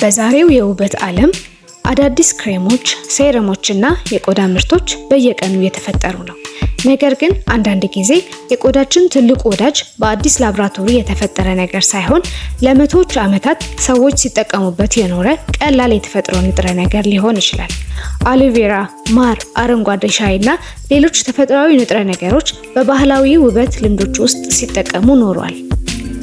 በዛሬው የውበት ዓለም አዳዲስ ክሬሞች፣ ሴረሞችና የቆዳ ምርቶች በየቀኑ እየተፈጠሩ ነው። ነገር ግን አንዳንድ ጊዜ የቆዳችን ትልቁ ወዳጅ በአዲስ ላብራቶሪ የተፈጠረ ነገር ሳይሆን ለመቶዎች ዓመታት ሰዎች ሲጠቀሙበት የኖረ ቀላል የተፈጥሮ ንጥረ ነገር ሊሆን ይችላል። አሎቬራ፣ ማር፣ አረንጓዴ ሻይ እና ሌሎች ተፈጥሯዊ ንጥረ ነገሮች በባህላዊ ውበት ልምዶች ውስጥ ሲጠቀሙ ኖረዋል።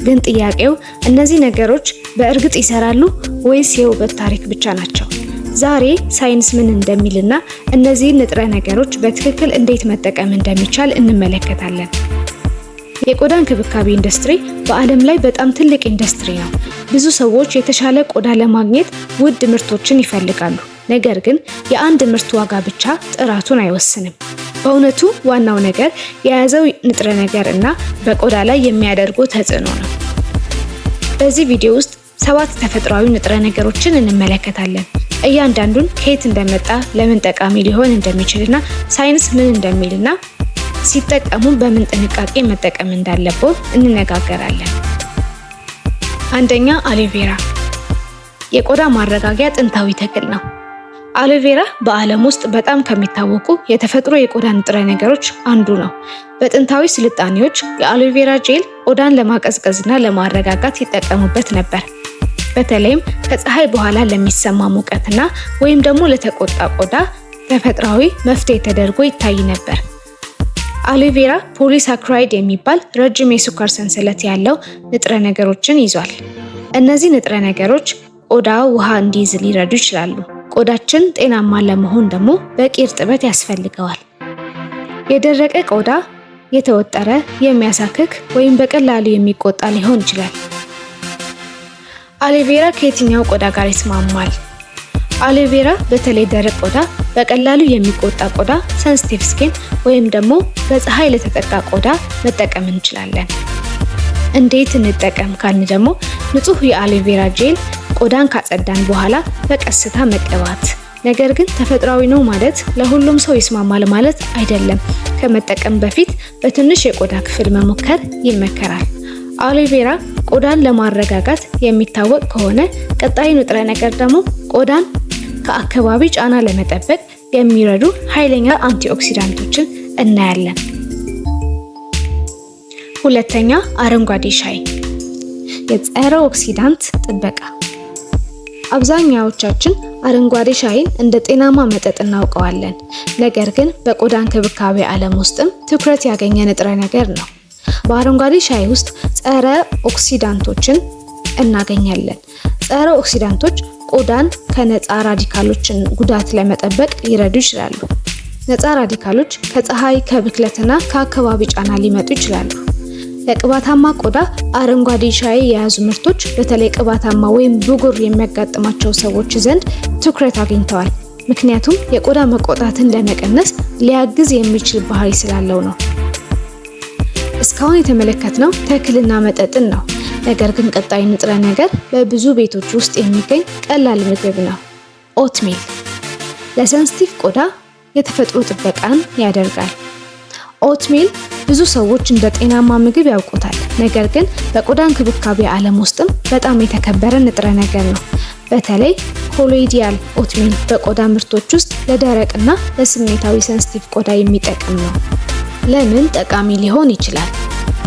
ግን ጥያቄው እነዚህ ነገሮች በእርግጥ ይሰራሉ ወይስ የውበት ታሪክ ብቻ ናቸው? ዛሬ ሳይንስ ምን እንደሚልና እነዚህን ንጥረ ነገሮች በትክክል እንዴት መጠቀም እንደሚቻል እንመለከታለን። የቆዳ እንክብካቤ ኢንዱስትሪ በዓለም ላይ በጣም ትልቅ ኢንዱስትሪ ነው። ብዙ ሰዎች የተሻለ ቆዳ ለማግኘት ውድ ምርቶችን ይፈልጋሉ። ነገር ግን የአንድ ምርት ዋጋ ብቻ ጥራቱን አይወስንም። በእውነቱ ዋናው ነገር የያዘው ንጥረ ነገር እና በቆዳ ላይ የሚያደርገው ተጽዕኖ ነው። በዚህ ቪዲዮ ውስጥ 7 ተፈጥሯዊ ንጥረ ነገሮችን እንመለከታለን። እያንዳንዱን ከየት እንደመጣ፣ ለምን ጠቃሚ ሊሆን እንደሚችልና ሳይንስ ምን እንደሚልና ሲጠቀሙ በምን ጥንቃቄ መጠቀም እንዳለብን እንነጋገራለን። አንደኛ፣ አሎቬራ የቆዳ ማረጋጊያ ጥንታዊ ተክል ነው። አሎቬራ በዓለም ውስጥ በጣም ከሚታወቁ የተፈጥሮ የቆዳ ንጥረ ነገሮች አንዱ ነው። በጥንታዊ ስልጣኔዎች የአሎቬራ ጄል ቆዳን ለማቀዝቀዝና ለማረጋጋት ይጠቀሙበት ነበር። በተለይም ከፀሐይ በኋላ ለሚሰማ ሙቀትና ወይም ደግሞ ለተቆጣ ቆዳ ተፈጥሯዊ መፍትሄ ተደርጎ ይታይ ነበር። አሎቬራ ፖሊሳክራይድ የሚባል ረጅም የስኳር ሰንሰለት ያለው ንጥረ ነገሮችን ይዟል። እነዚህ ንጥረ ነገሮች ቆዳ ውሃ እንዲይዝ ሊረዱ ይችላሉ። ቆዳችን ጤናማ ለመሆን ደግሞ በቂ እርጥበት ያስፈልገዋል። የደረቀ ቆዳ የተወጠረ፣ የሚያሳክክ ወይም በቀላሉ የሚቆጣ ሊሆን ይችላል። አሎቬራ ከየትኛው ቆዳ ጋር ይስማማል? አሎቬራ በተለይ ደረቅ ቆዳ፣ በቀላሉ የሚቆጣ ቆዳ (sensitive skin) ወይም ደግሞ በፀሐይ ለተጠቃ ቆዳ መጠቀም እንችላለን። እንዴት እንጠቀም ካልን ደግሞ ንጹህ የአሎቬራ ጄል ቆዳን ካጸዳን በኋላ በቀስታ መቀባት። ነገር ግን ተፈጥሯዊ ነው ማለት ለሁሉም ሰው ይስማማል ማለት አይደለም። ከመጠቀም በፊት በትንሽ የቆዳ ክፍል መሞከር ይመከራል። አሎቬራ ቆዳን ለማረጋጋት የሚታወቅ ከሆነ ቀጣይ ንጥረ ነገር ደግሞ ቆዳን ከአካባቢ ጫና ለመጠበቅ የሚረዱ ኃይለኛ አንቲኦክሲዳንቶችን እናያለን። ሁለተኛ፣ አረንጓዴ ሻይ የጸረ ኦክሲዳንት ጥበቃ። አብዛኛዎቻችን አረንጓዴ ሻይን እንደ ጤናማ መጠጥ እናውቀዋለን። ነገር ግን በቆዳ እንክብካቤ ዓለም ውስጥም ትኩረት ያገኘ ንጥረ ነገር ነው። በአረንጓዴ ሻይ ውስጥ ጸረ ኦክሲዳንቶችን እናገኛለን። ጸረ ኦክሲዳንቶች ቆዳን ከነፃ ራዲካሎች ጉዳት ለመጠበቅ ሊረዱ ይችላሉ። ነፃ ራዲካሎች ከፀሐይ፣ ከብክለትና ከአካባቢ ጫና ሊመጡ ይችላሉ። ለቅባታማ ቆዳ አረንጓዴ ሻይ የያዙ ምርቶች በተለይ ቅባታማ ወይም ብጉር የሚያጋጥማቸው ሰዎች ዘንድ ትኩረት አግኝተዋል። ምክንያቱም የቆዳ መቆጣትን ለመቀነስ ሊያግዝ የሚችል ባህሪ ስላለው ነው። እስካሁን የተመለከትነው ተክልና መጠጥን ነው። ነገር ግን ቀጣይ ንጥረ ነገር በብዙ ቤቶች ውስጥ የሚገኝ ቀላል ምግብ ነው። ኦትሚል ለሴንሲቲቭ ቆዳ የተፈጥሮ ጥበቃን ያደርጋል። ኦትሚል ብዙ ሰዎች እንደ ጤናማ ምግብ ያውቁታል። ነገር ግን በቆዳ እንክብካቤ ዓለም ውስጥም በጣም የተከበረ ንጥረ ነገር ነው። በተለይ ኮሎይዲያል ኦትሚል በቆዳ ምርቶች ውስጥ ለደረቅና ለስሜታዊ ሴንሲቲቭ ቆዳ የሚጠቅም ነው። ለምን ጠቃሚ ሊሆን ይችላል?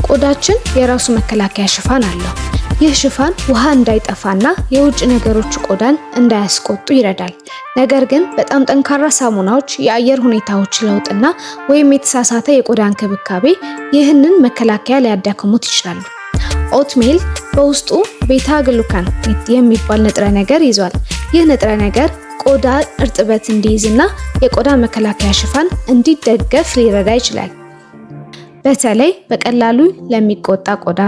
ቆዳችን የራሱ መከላከያ ሽፋን አለው። ይህ ሽፋን ውሃ እንዳይጠፋና የውጭ ነገሮች ቆዳን እንዳያስቆጡ ይረዳል። ነገር ግን በጣም ጠንካራ ሳሙናዎች፣ የአየር ሁኔታዎች ለውጥና ወይም የተሳሳተ የቆዳ እንክብካቤ ይህንን መከላከያ ሊያዳክሙት ይችላሉ። ኦትሚል በውስጡ ቤታ ግሉካን የሚባል ንጥረ ነገር ይዟል። ይህ ንጥረ ነገር ቆዳ እርጥበት እንዲይዝና የቆዳ መከላከያ ሽፋን እንዲደገፍ ሊረዳ ይችላል። በተለይ በቀላሉ ለሚቆጣ ቆዳ፣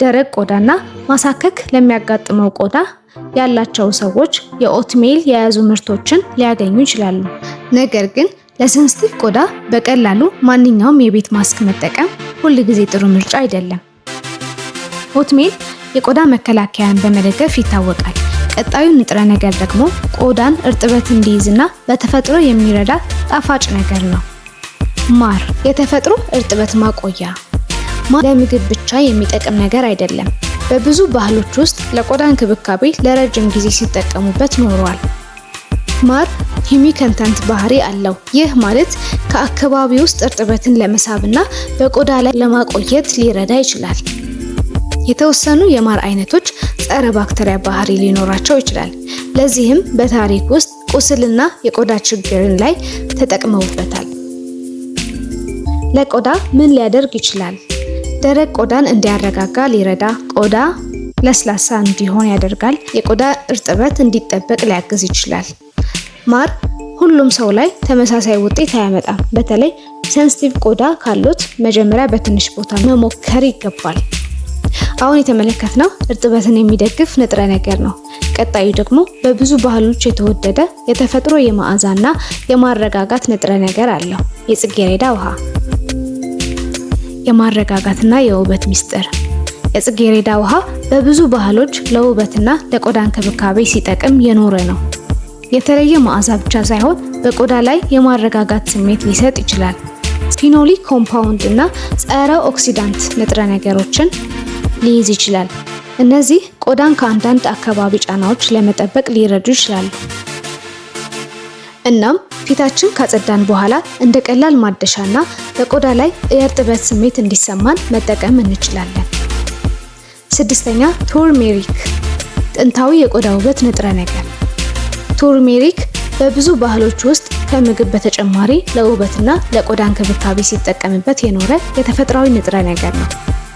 ደረቅ ቆዳና ማሳከክ ለሚያጋጥመው ቆዳ ያላቸው ሰዎች የኦትሚል የያዙ ምርቶችን ሊያገኙ ይችላሉ። ነገር ግን ለሴንሲቲቭ ቆዳ በቀላሉ ማንኛውም የቤት ማስክ መጠቀም ሁል ጊዜ ጥሩ ምርጫ አይደለም። ኦትሚል የቆዳ መከላከያን በመደገፍ ይታወቃል። ቀጣዩ ንጥረ ነገር ደግሞ ቆዳን እርጥበት እንዲይዝና በተፈጥሮ የሚረዳ ጣፋጭ ነገር ነው። ማር የተፈጥሮ እርጥበት ማቆያ። ማር ለምግብ ብቻ የሚጠቅም ነገር አይደለም። በብዙ ባህሎች ውስጥ ለቆዳ እንክብካቤ ለረጅም ጊዜ ሲጠቀሙበት ኖረዋል። ማር ሂሚከንተንት ባህሪ አለው። ይህ ማለት ከአካባቢ ውስጥ እርጥበትን ለመሳብና በቆዳ ላይ ለማቆየት ሊረዳ ይችላል። የተወሰኑ የማር አይነቶች ጸረ ባክቴሪያ ባህሪ ሊኖራቸው ይችላል። ለዚህም በታሪክ ውስጥ ቁስልና የቆዳ ችግርን ላይ ተጠቅመውበታል። ለቆዳ ምን ሊያደርግ ይችላል? ደረቅ ቆዳን እንዲያረጋጋ ሊረዳ፣ ቆዳ ለስላሳ እንዲሆን ያደርጋል፣ የቆዳ እርጥበት እንዲጠበቅ ሊያግዝ ይችላል። ማር ሁሉም ሰው ላይ ተመሳሳይ ውጤት አያመጣም። በተለይ ሴንሲቲቭ ቆዳ ካሉት መጀመሪያ በትንሽ ቦታ መሞከር ይገባል። አሁን የተመለከትነው እርጥበትን የሚደግፍ ንጥረ ነገር ነው። ቀጣዩ ደግሞ በብዙ ባህሎች የተወደደ የተፈጥሮ የመዓዛና የማረጋጋት ንጥረ ነገር አለው። የጽጌረዳ ውሃ። የማረጋጋትና የውበት ሚስጥር። የጽጌረዳ ውሃ በብዙ ባህሎች ለውበትና ለቆዳ እንክብካቤ ሲጠቅም የኖረ ነው። የተለየ መዓዛ ብቻ ሳይሆን በቆዳ ላይ የማረጋጋት ስሜት ሊሰጥ ይችላል። ፊኖሊክ ኮምፓውንድ እና ጸረ ኦክሲዳንት ንጥረ ነገሮችን ሊይዝ ይችላል። እነዚህ ቆዳን ከአንዳንድ አካባቢ ጫናዎች ለመጠበቅ ሊረዱ ይችላሉ። እናም ፊታችን ካጸዳን በኋላ እንደ ቀላል ማደሻና በቆዳ ላይ የእርጥበት ስሜት እንዲሰማን መጠቀም እንችላለን። ስድስተኛ ቱርሜሪክ፣ ጥንታዊ የቆዳ ውበት ንጥረ ነገር። ቱርሜሪክ በብዙ ባህሎች ውስጥ ከምግብ በተጨማሪ ለውበትና ለቆዳ እንክብካቤ ሲጠቀምበት የኖረ የተፈጥሯዊ ንጥረ ነገር ነው።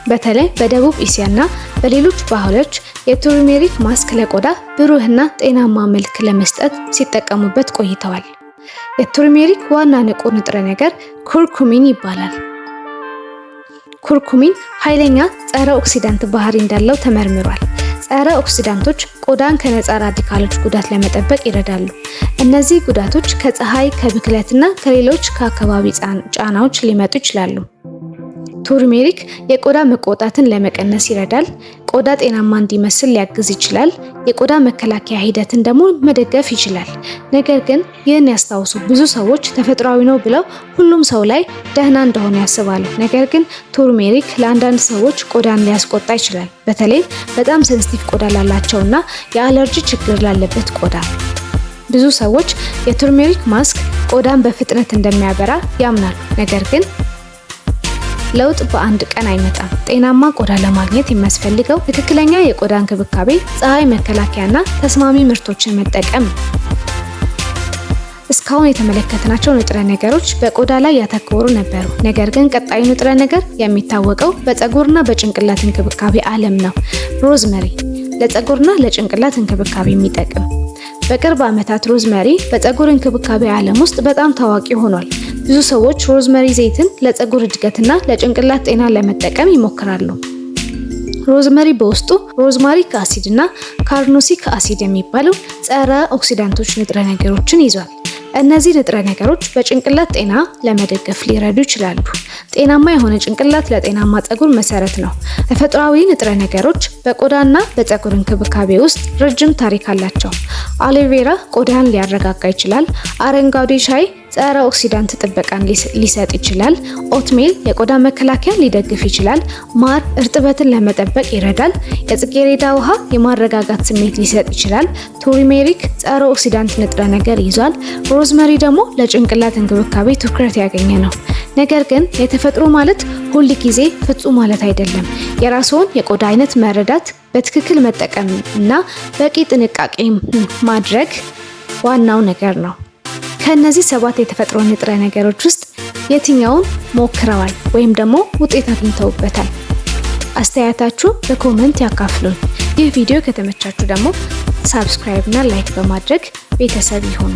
በተለይ በደቡብ እስያና በሌሎች ባህሎች የቱርሜሪክ ማስክ ለቆዳ ብሩህና ጤናማ መልክ ለመስጠት ሲጠቀሙበት ቆይተዋል። የቱርሜሪክ ዋና ንቁ ንጥረ ነገር ኩርኩሚን ይባላል። ኩርኩሚን ኃይለኛ ጸረ ኦክሲዳንት ባህሪ እንዳለው ተመርምሯል። ጸረ ኦክሲዳንቶች ቆዳን ከነፃ ራዲካሎች ጉዳት ለመጠበቅ ይረዳሉ። እነዚህ ጉዳቶች ከፀሐይ፣ ከብክለትና ከሌሎች ከአካባቢ ጫናዎች ሊመጡ ይችላሉ። ቱርሜሪክ የቆዳ መቆጣትን ለመቀነስ ይረዳል። ቆዳ ጤናማ እንዲመስል ሊያግዝ ይችላል። የቆዳ መከላከያ ሂደትን ደግሞ መደገፍ ይችላል። ነገር ግን ይህን ያስታውሱ፣ ብዙ ሰዎች ተፈጥሯዊ ነው ብለው ሁሉም ሰው ላይ ደህና እንደሆነ ያስባሉ። ነገር ግን ቱርሜሪክ ለአንዳንድ ሰዎች ቆዳን ሊያስቆጣ ይችላል። በተለይ በጣም ሴንሲቲቭ ቆዳ ላላቸውና የአለርጂ ችግር ላለበት ቆዳ። ብዙ ሰዎች የቱርሜሪክ ማስክ ቆዳን በፍጥነት እንደሚያበራ ያምናሉ። ነገር ግን ለውጥ በአንድ ቀን አይመጣም። ጤናማ ቆዳ ለማግኘት የሚያስፈልገው ትክክለኛ የቆዳ እንክብካቤ፣ ፀሐይ መከላከያና ተስማሚ ምርቶችን መጠቀም ነው። እስካሁን የተመለከትናቸው ንጥረ ነገሮች በቆዳ ላይ ያተኮሩ ነበሩ። ነገር ግን ቀጣዩ ንጥረ ነገር የሚታወቀው በፀጉርና በጭንቅላት እንክብካቤ ዓለም ነው። ሮዝመሪ፣ ለፀጉርና ለጭንቅላት እንክብካቤ የሚጠቅም። በቅርብ ዓመታት ሮዝመሪ በፀጉር እንክብካቤ ዓለም ውስጥ በጣም ታዋቂ ሆኗል። ብዙ ሰዎች ሮዝመሪ ዘይትን ለፀጉር እድገትና ለጭንቅላት ጤና ለመጠቀም ይሞክራሉ። ሮዝመሪ በውስጡ ሮዝማሪክ አሲድ እና ካርኖሲክ አሲድ የሚባሉ ጸረ ኦክሲዳንቶች ንጥረ ነገሮችን ይዟል። እነዚህ ንጥረ ነገሮች በጭንቅላት ጤና ለመደገፍ ሊረዱ ይችላሉ። ጤናማ የሆነ ጭንቅላት ለጤናማ ፀጉር መሰረት ነው። ተፈጥሯዊ ንጥረ ነገሮች በቆዳና በፀጉር እንክብካቤ ውስጥ ረጅም ታሪክ አላቸው። አሎቬራ ቆዳን ሊያረጋጋ ይችላል። አረንጓዴ ሻይ ጸረ ኦክሲዳንት ጥበቃን ሊሰጥ ይችላል። ኦትሜል የቆዳ መከላከያን ሊደግፍ ይችላል። ማር እርጥበትን ለመጠበቅ ይረዳል። የጽጌረዳ ውሃ የማረጋጋት ስሜት ሊሰጥ ይችላል። ቱርሜሪክ ጸረ ኦክሲዳንት ንጥረ ነገር ይዟል። ሮዝመሪ ደግሞ ለጭንቅላት እንክብካቤ ትኩረት ያገኘ ነው። ነገር ግን የተፈጥሮ ማለት ሁል ጊዜ ፍጹም ማለት አይደለም። የራስዎን የቆዳ አይነት መረዳት፣ በትክክል መጠቀም እና በቂ ጥንቃቄ ማድረግ ዋናው ነገር ነው። ከነዚህ 7 የተፈጥሮ ንጥረ ነገሮች ውስጥ የትኛውን ሞክረዋል ወይም ደግሞ ውጤት አግኝተውበታል? አስተያየታችሁ በኮሜንት ያካፍሉን። ይህ ቪዲዮ ከተመቻችሁ ደግሞ ሳብስክራይብ እና ላይክ በማድረግ ቤተሰብ ይሁኑ።